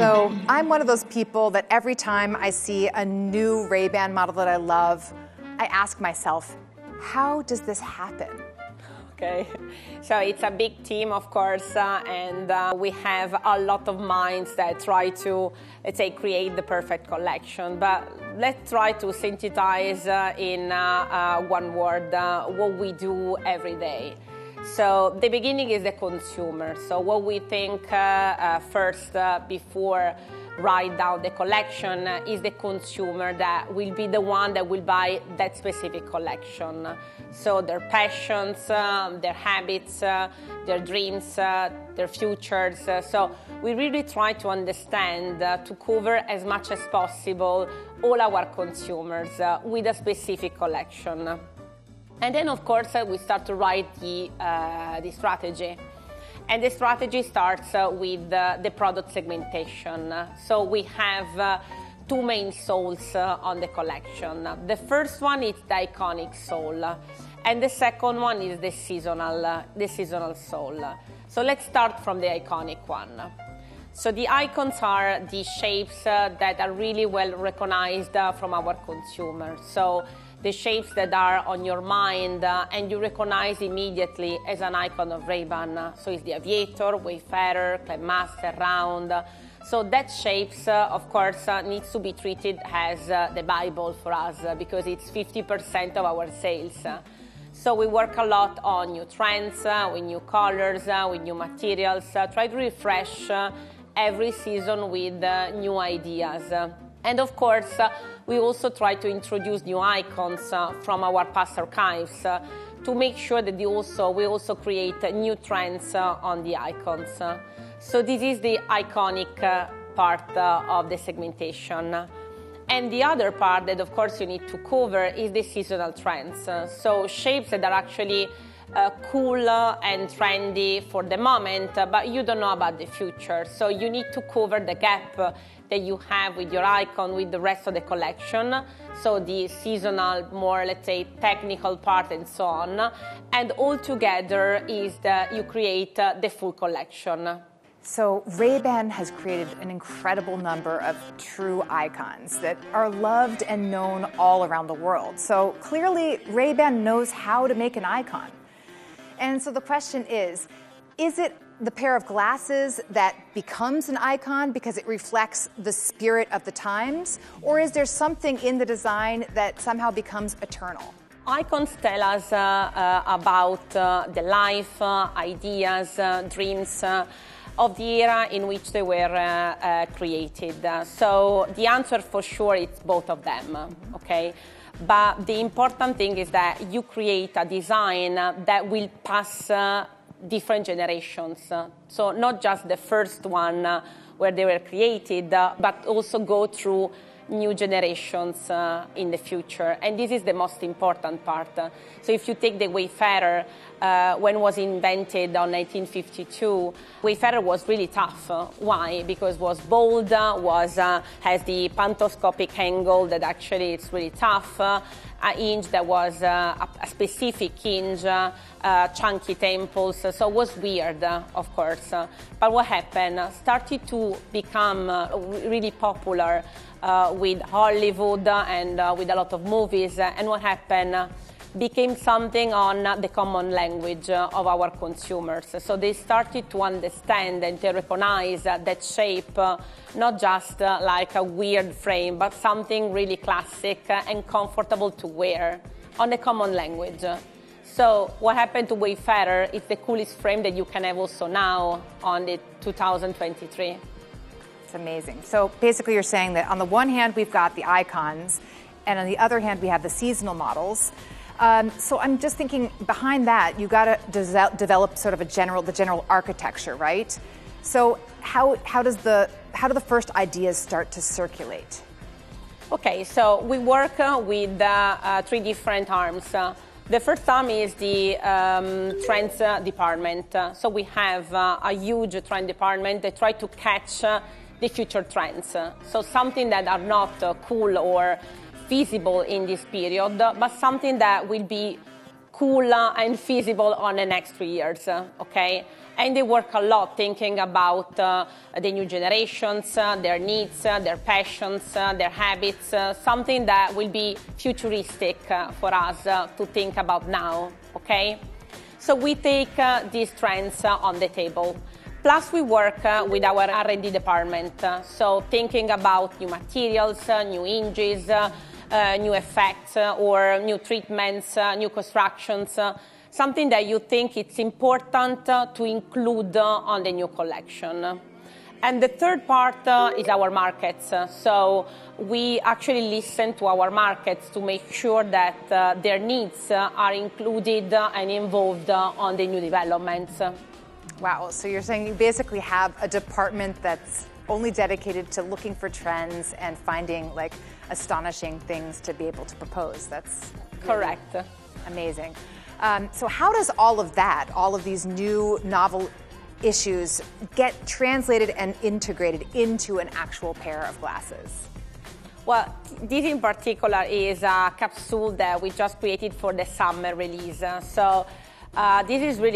So I'm one of those people that every time I see a new Ray-Ban model that I love, I ask myself, how does this happen? Okay, so it's a big team, of course, and we have a lot of minds that try to, let's say, create the perfect collection. But let's try to synthesize in one word what we do every day. So the beginning is the consumer. So what we think first before write down the collection is the consumer that will be the one that will buy that specific collection. So their passions, their habits, their dreams, their futures. So we really try to understand, to cover as much as possible all our consumers with a specific collection. And then, of course, we start to write the strategy. And the strategy starts with the product segmentation. So we have two main souls on the collection. The first one is the iconic soul, and the second one is the seasonal soul. So let's start from the iconic one. So the icons are the shapes that are really well recognized from our consumers. So the shapes that are on your mind and you recognize immediately as an icon of Ray-Ban. So it's the aviator, wayfarer, clubmaster, round. So that shapes, of course, needs to be treated as the Bible for us because it's 50% of our sales. So we work a lot on new trends, with new colors, with new materials, try to refresh every season with new ideas. And of course, we also try to introduce new icons from our past archives to make sure that we also create new trends on the icons. So this is the iconic part of the segmentation. And the other part that, of course, you need to cover is the seasonal trends. So shapes that are actually cool and trendy for the moment, but you don't know about the future. So you need to cover the gap that you have with your icon with the rest of the collection. So the seasonal, more, let's say, technical part and so on. And all together is that you create the full collection. So Ray-Ban has created an incredible number of true icons that are loved and known all around the world. So clearly, Ray-Ban knows how to make an icon. And so the question is it the pair of glasses that becomes an icon because it reflects the spirit of the times? Or is there something in the design that somehow becomes eternal? Icons tell us about the life, ideas, dreams of the era in which they were created. So the answer for sure is both of them, okay? But the important thing is that you create a design that will pass different generations. So not just the first one where they were created, but also go through new generations in the future. And this is the most important part. So if you take the Wayfarer, when it was invented on 1952, Wayfarer was really tough. Why? Because it was bold, has the pantoscopic angle that actually it's really tough, a hinge that was a specific hinge, chunky temples, so it was weird, of course. But what happened? Started to become really popular with Hollywood and with a lot of movies, and what happened? Became something on the common language of our consumers. So they started to understand and to recognize that shape, not just like a weird frame, but something really classic and comfortable to wear on the common language. So what happened to Wayfarer is the coolest frame that you can have also now on the 2023. It's amazing. So basically you're saying that on the one hand, we've got the icons, and on the other hand, we have the seasonal models. So I'm just thinking behind that, you got to develop sort of the general architecture, right? So how do the first ideas start to circulate? Okay, so we work with three different arms. The first arm is the trends department. So we have a huge trend department that try to catch the future trends. So something that are not cool or feasible in this period, but something that will be cool and feasible on the next 3 years, okay? And they work a lot thinking about the new generations, their needs, their passions, their habits, something that will be futuristic for us to think about now, okay? So we take these trends on the table. Plus we work with our R&D department, so thinking about new materials, new hinges, new effects or new treatments, new constructions, something that you think it's important to include on the new collection. And the third part is our markets. So we actually listen to our markets to make sure that their needs are included and involved on the new developments. Wow, so you're saying you basically have a department that's only dedicated to looking for trends and finding like astonishing things to be able to propose. That's correct. Amazing. So how does all of that, all of these new novel issues get translated and integrated into an actual pair of glasses? Well, this in particular is a capsule that we just created for the summer release. So this is really